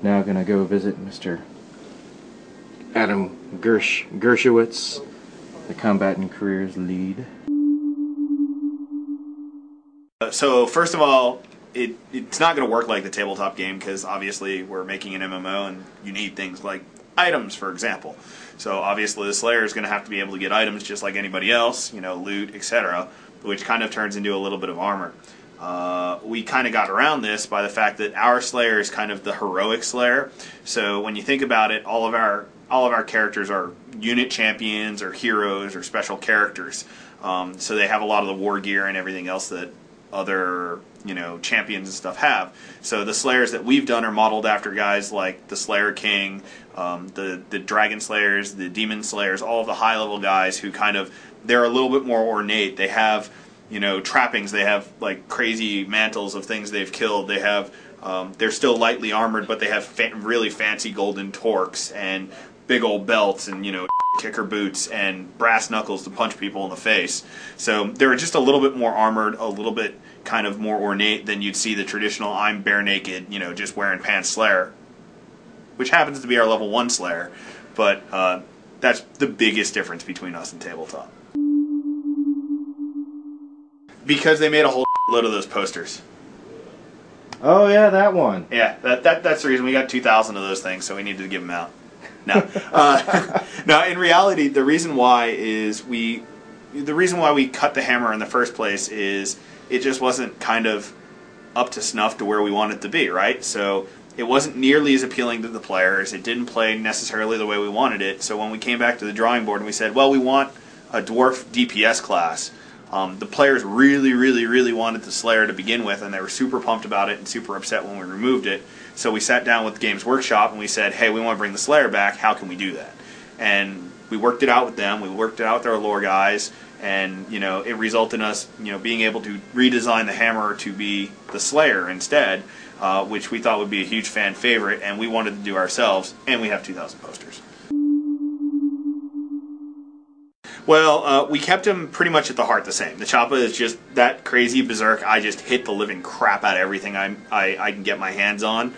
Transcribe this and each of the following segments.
Now gonna go visit Mr. Adam Gershowitz, the Combat and Careers lead. So first of all, it's not going to work like the tabletop game because obviously we're making an MMO and you need things like items, for example. So obviously the Slayer is going to have to be able to get items just like anybody else, you know, loot, etc., which kind of turns into a little bit of armor. We kind of got around this by the fact that our Slayer is kind of the heroic Slayer. So when you think about it, all of our characters are unit champions or heroes or special characters. So they have a lot of the war gear and everything else that other, you know, champions and stuff have. So the Slayers that we've done are modeled after guys like the Slayer King, the Dragon Slayers, the Demon Slayers, all of the high level guys who kind of, they're a little bit more ornate. They have, you know, trappings. They have like crazy mantles of things they've killed. They have, they're still lightly armored, but they have really fancy golden torques and big old belts and, you know, kicker boots and brass knuckles to punch people in the face. So they're just a little bit more armored, a little bit kind of more ornate than you'd see the traditional I'm bare naked, you know, just wearing pants Slayer, which happens to be our level 1 Slayer, but that's the biggest difference between us and tabletop. Because they made a whole load of those posters. Oh yeah, that one. Yeah, that's the reason we got 2,000 of those things, so we needed to give them out. No, no. In reality, the reason why we cut the hammer in the first place is it just wasn't kind of up to snuff to where we wanted it to be, right? So it wasn't nearly as appealing to the players. It didn't play necessarily the way we wanted it. So when we came back to the drawing board and we said, well, we want a dwarf DPS class. The players really wanted the Slayer to begin with, and they were super pumped about it and super upset when we removed it. So we sat down with Games Workshop and we said, hey, we want to bring the Slayer back. How can we do that? And we worked it out with them. We worked it out with our lore guys, and you know, it resulted in us, you know, being able to redesign the hammer to be the Slayer instead, which we thought would be a huge fan favorite, and we wanted to do ourselves. And we have 2,000 posters. Well, we kept him pretty much at the heart the same. The Choppa is just that crazy berserk. I just hit the living crap out of everything I can get my hands on.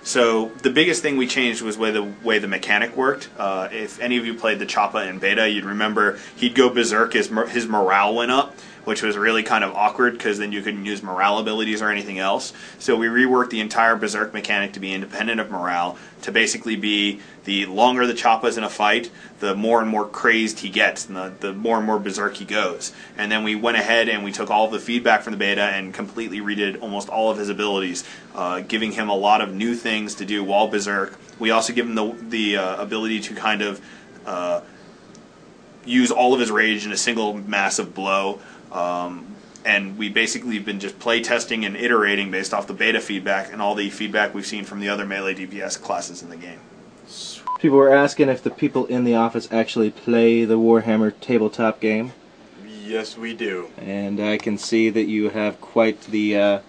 So the biggest thing we changed was the way the mechanic worked. If any of you played the Choppa in beta, you'd remember he'd go berserk, his morale went up, which was really kind of awkward because then you couldn't use morale abilities or anything else. So we reworked the entire berserk mechanic to be independent of morale, to basically be the longer the Choppa's in a fight, the more and more crazed he gets, and the more and more berserk he goes. And then we went ahead and we took all of the feedback from the beta and completely redid almost all of his abilities, giving him a lot of new things to do while berserk. We also give him the ability to kind of use all of his rage in a single massive blow. And we basically have been just play testing and iterating based off the beta feedback and all the feedback we've seen from the other melee DPS classes in the game. People were asking if the people in the office actually play the Warhammer tabletop game. Yes, we do. And I can see that you have quite the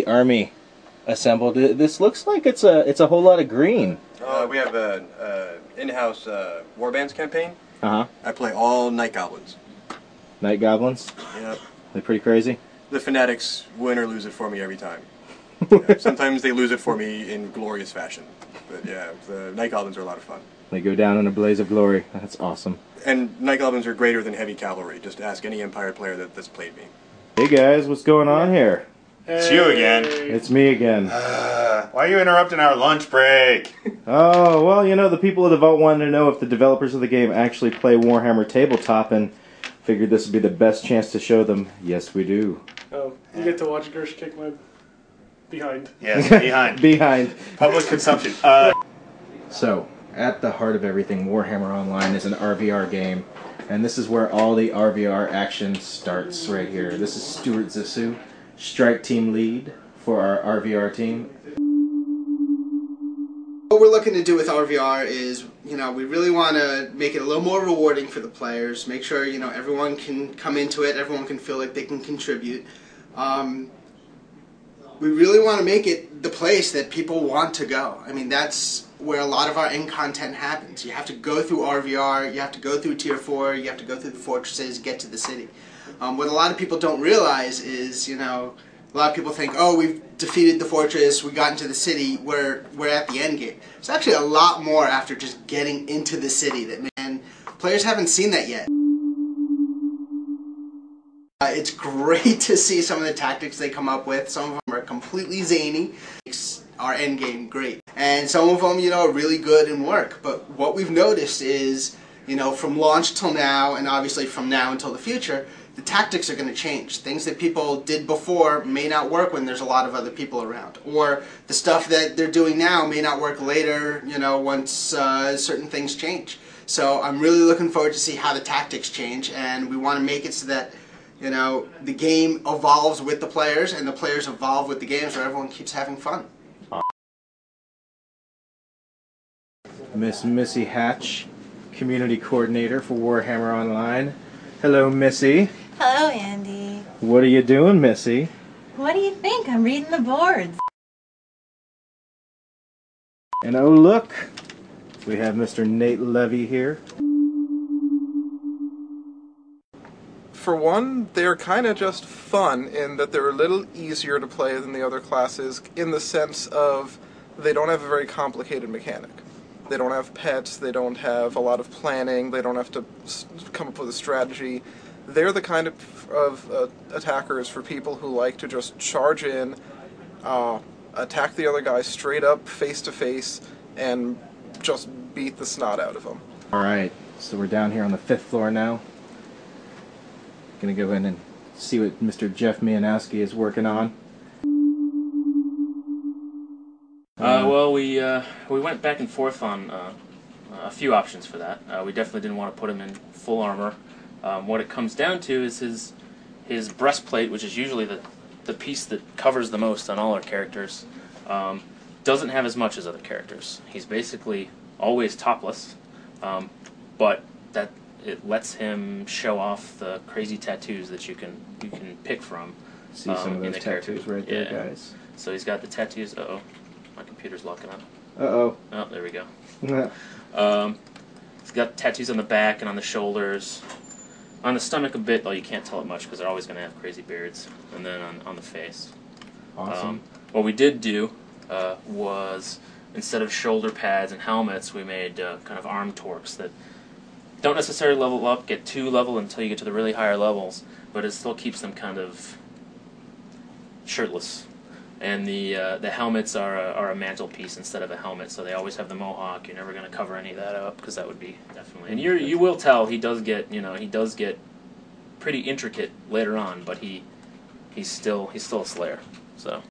army assembled. This looks like it's a whole lot of green. We have an in-house warbands campaign. Uh-huh. I play all Night Goblins. Night Goblins? Yep. They're pretty crazy? The Fanatics win or lose it for me every time. Yeah, sometimes they lose it for me in glorious fashion. But yeah, the Night Goblins are a lot of fun. They go down in a blaze of glory. That's awesome. And Night Goblins are greater than heavy cavalry. Just ask any Empire player that's played me. Hey guys, what's going on here? It's you again. It's me again. Why are you interrupting our lunch break? Oh, well, you know, the people of the Vault wanted to know if the developers of the game actually play Warhammer Tabletop, and figured this would be the best chance to show them. Yes, we do. Oh, you get to watch Gersh kick my behind. Yes, behind. Behind. Public consumption. So, at the heart of everything, Warhammer Online is an RVR game, and this is where all the RVR action starts right here. This is Stuart Zissou, Strike Team Lead for our RVR team. What we're looking to do with RVR is, you know, we really want to make it a little more rewarding for the players, make sure, you know, everyone can come into it, everyone can feel like they can contribute. We really want to make it the place that people want to go. I mean, that's where a lot of our end content happens. You have to go through RVR, you have to go through Tier 4, you have to go through the fortresses, get to the city. What a lot of people don't realize is, you know, a lot of people think, oh, we've defeated the fortress, we got into the city, we're at the end game. There's actually a lot more after just getting into the city, and players haven't seen that yet. It's great to see some of the tactics they come up with. Some of them are completely zany. Makes our end game great. And some of them, are really good and work. But what we've noticed is, from launch till now, and obviously from now until the future, the tactics are going to change. Things that people did before may not work when there's a lot of other people around. Or the stuff that they're doing now may not work later, once certain things change. So I'm really looking forward to see how the tactics change, and we want to make it so that the game evolves with the players, and the players evolve with the game, so everyone keeps having fun. Miss Missy Hatch, Community Coordinator for Warhammer Online. Hello, Missy. Hello, Andy. What are you doing, Missy? What do you think? I'm reading the boards. And oh look, we have Mr. Nate Levy here. For one, they're kind of just fun in that they're a little easier to play than the other classes in the sense of they don't have a very complicated mechanic. They don't have pets, they don't have a lot of planning, they don't have to come up with a strategy. They're the kind of attackers for people who like to just charge in, attack the other guy straight up, face to face, and just beat the snot out of them. Alright, so we're down here on the 5th floor now. Gonna go in and see what Mr. Jeff Mianowski is working on. Well, we went back and forth on a few options for that. We definitely didn't want to put him in full armor. What it comes down to is his breastplate, which is usually the piece that covers the most on all our characters, doesn't have as much as other characters. He's basically always topless, but that it lets him show off the crazy tattoos that you can pick from. See some of in those the tattoos right there, yeah. guys. So he's got the tattoos. Uh-oh. My computer's locking up. Uh-oh. Oh, there we go. He's got tattoos on the back and on the shoulders. On the stomach a bit, though you can't tell it much because they're always going to have crazy beards. And then on the face. Awesome. What we did do was, instead of shoulder pads and helmets, we made kind of arm torques that don't necessarily level up, get too level until you get to the really higher levels, but it still keeps them kind of shirtless. And the helmets are a mantelpiece instead of a helmet, so they always have the mohawk. You're never going to cover any of that up because that would be definitely. And you will tell he does get pretty intricate later on, but he's still a Slayer. So.